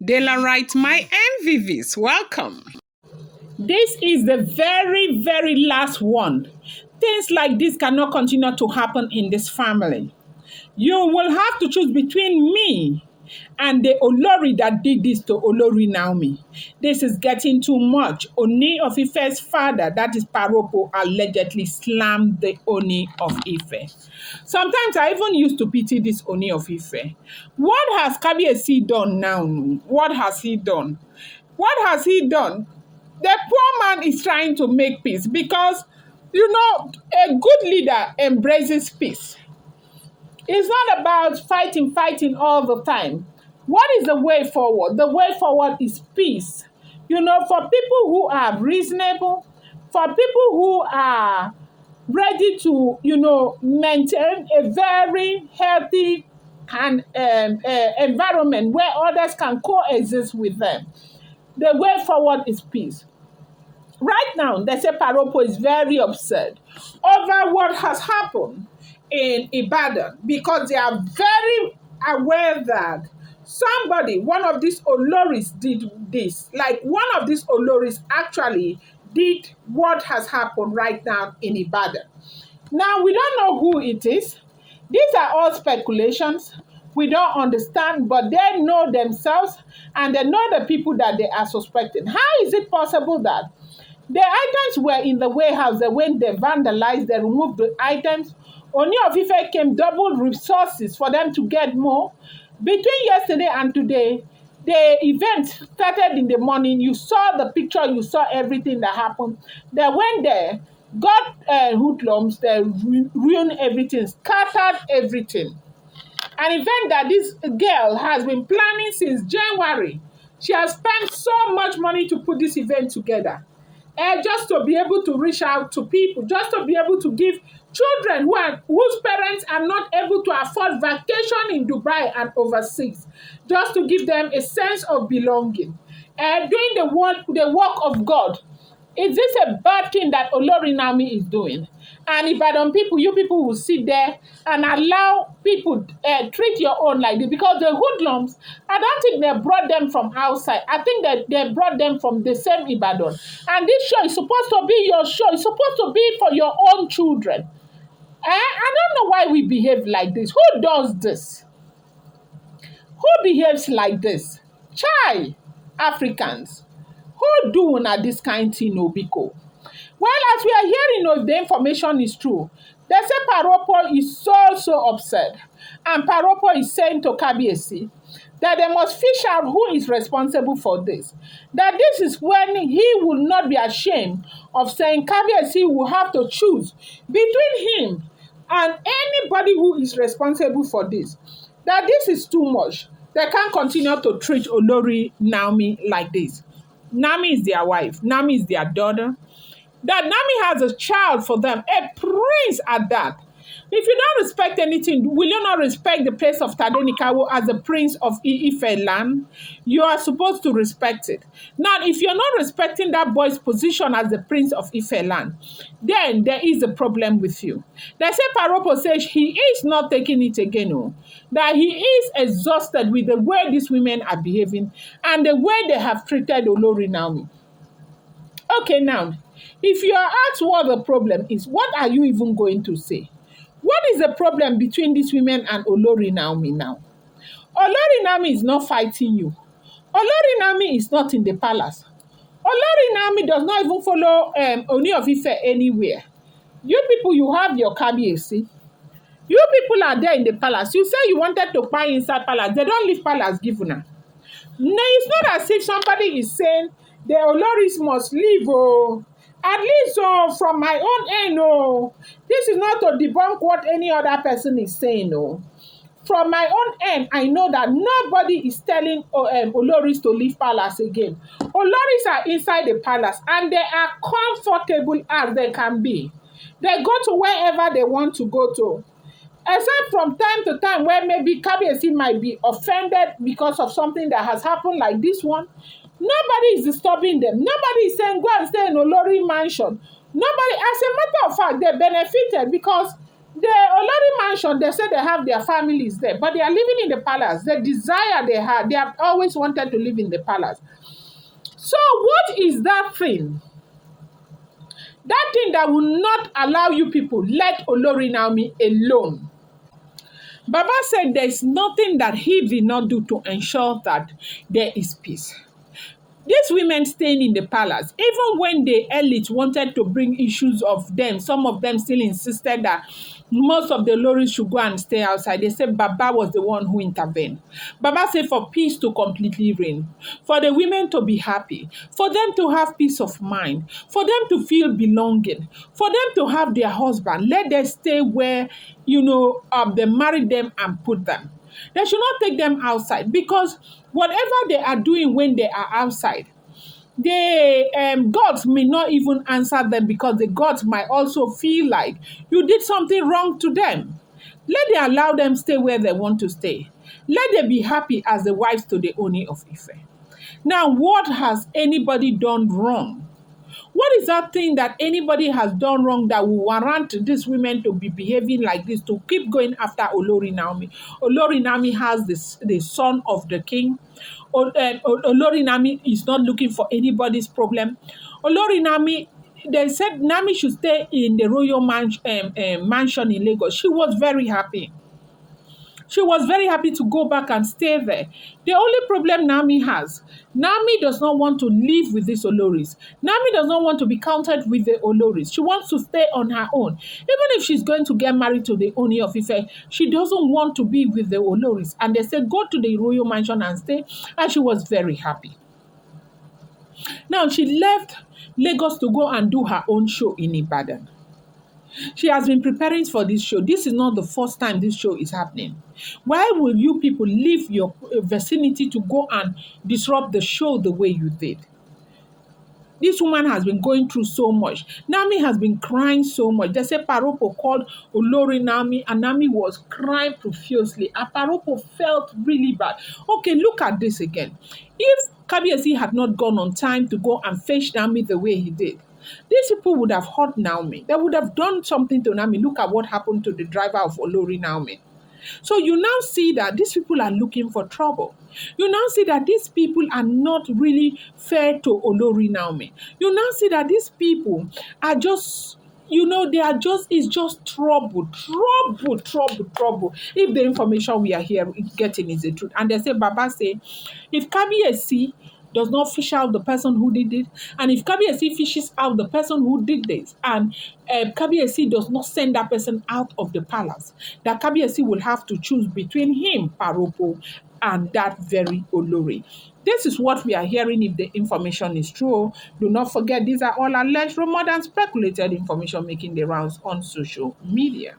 Daylight, my MVVs, welcome. This is the very, very last one. Things like this cannot continue to happen in this family. You will have to choose between me and the Olori that did this to Olori Naomi. This is getting too much. Ooni of Ife's father, that is Paropos, allegedly slammed the Ooni of Ife. Sometimes I even used to pity this Ooni of Ife. What has Kabiyesi done now? What has he done? What has he done? The poor man is trying to make peace because, a good leader embraces peace. It's not about fighting all the time. What is the way forward? The way forward is peace. For people who are reasonable, for people who are ready to, maintain a very healthy and environment where others can coexist with them. The way forward is peace. Right now, they say Paropos is very upset over what has happened in Ibadan because they are very aware that one of these Oloris did this. Like one of these Oloris actually did what has happened right now in Ibadan. Now, we don't know who it is. These are all speculations. We don't understand, but they know themselves and they know the people that they are suspecting. How is it possible that the items were in the warehouse, they went, they vandalized, they removed the items? Ooni of Ife came double resources for them to get more. Between yesterday and today, the event started in the morning. You saw the picture, you saw everything that happened. They went there, got hoodlums, they ruined everything, scattered everything. An event that this girl has been planning since January. She has spent so much money to put this event together. Just to be able to reach out to people, just to be able to give children whose parents are not able to afford vacation in Dubai and overseas, just to give them a sense of belonging. Doing the work of God. Is this a bad thing that Olori Naomi is doing? And Ibadan people, you people will sit there and allow people treat your own like this because the hoodlums, I don't think they brought them from outside. I think that they brought them from the same Ibadan. And this show is supposed to be your show. It's supposed to be for your own children. I don't know why we behave like this. Who does this? Who behaves like this? Chai, Africans. Who do this kind of thing, Obiko? Well, as we are hearing, if the information is true, they say Paropos is so upset. And Paropos is saying to Kabiyesi that they must fish out who is responsible for this. That this is when he will not be ashamed of saying Kabiyesi will have to choose between him and anybody who is responsible for this. That this is too much. They can't continue to treat Olori Naomi like this. Naomi is their wife. Naomi is their daughter. That Naomi has a child for them, a prince at that. If you don't respect anything, will you not respect the place of Tadenikawo as the prince of Ife land? You are supposed to respect it. Now, if you're not respecting that boy's position as the prince of Ife land, then there is a problem with you. They say Paropos says he is not taking it again, that he is exhausted with the way these women are behaving and the way they have treated Olori Naomi. Okay, now, if you are asked what the problem is, what are you even going to say? What is the problem between these women and Olori Naomi now? Olori Naomi is not fighting you. Olori Naomi is not in the palace. Olori Naomi does not even follow Ooni of Ife anywhere. You people, you have your Kabiyesi. You people are there in the palace. You say you wanted to buy inside palace. They don't leave palace given her. No, it's not as if somebody is saying the Oloris must leave. At least from my own end, this is not to debunk what any other person is saying. From my own end, I know that nobody is telling Oloris to leave palace again. Oloris are inside the palace and they are comfortable as they can be. They go to wherever they want to go to. Except from time to time where maybe Kabiyesi might be offended because of something that has happened like this one. Nobody is disturbing them. Nobody is saying, go and stay in Olori mansion. Nobody, as a matter of fact, they benefited because The Olori mansion, they say they have their families there, but they are living in the palace. The desire they had, they have always wanted to live in the palace. So, what is that thing? That thing that will not allow you people let Olori Naomi alone. Baba said there is nothing that he did not do to ensure that there is peace. These women staying in the palace, even when the elite wanted to bring issues of them, some of them still insisted that most of the Oloris should go and stay outside. They said Baba was the one who intervened. Baba said for peace to completely reign, for the women to be happy, for them to have peace of mind, for them to feel belonging, for them to have their husband, let them stay where, they marry them and put them. They should not take them outside because whatever they are doing when they are outside, the gods may not even answer them because the gods might also feel like you did something wrong to them. Let them allow them stay where they want to stay. Let them be happy as the wives to the Ooni of Ife. Now, what has anybody done wrong? What is that thing that anybody has done wrong that will warrant these women to be behaving like this, to keep going after Olori Naomi? Olori Naomi has the son of the king. Olori Naomi is not looking for anybody's problem. Olori Naomi, they said Naomi should stay in the royal mansion in Lagos. She was very happy. She was very happy to go back and stay there. The only problem Naomi has, Naomi does not want to live with these Oloris. Naomi does not want to be counted with the Oloris. She wants to stay on her own. Even if she's going to get married to the Ooni of Ife, she doesn't want to be with the Oloris. And they said, go to the royal mansion and stay. And she was very happy. Now, she left Lagos to go and do her own show in Ibadan. She has been preparing for this show. This is not the first time this show is happening. Why will you people leave your vicinity to go and disrupt the show the way you did? This woman has been going through so much. Naomi has been crying so much. They say Paropos called Olori Naomi and Naomi was crying profusely. And Paropos felt really bad. Okay, look at this again. If Kabiyesi had not gone on time to go and fetch Naomi the way he did, these people would have hurt Naomi. They would have done something to Naomi. Look at what happened to the driver of Olori Naomi. So you now see that these people are looking for trouble. You now see that these people are not really fair to Olori Naomi. You now see that these people are just, they are just, it's just trouble. If the information we are here getting is the truth. And they say, Baba say, if Kabiyesi does not fish out the person who did it, and if Kabiyesi fishes out the person who did this, and Kabiyesi does not send that person out of the palace, that Kabiyesi will have to choose between him, Paropos, and that very Olori. This is what we are hearing if the information is true. Do not forget, these are all alleged, rumored, and speculated information making the rounds on social media.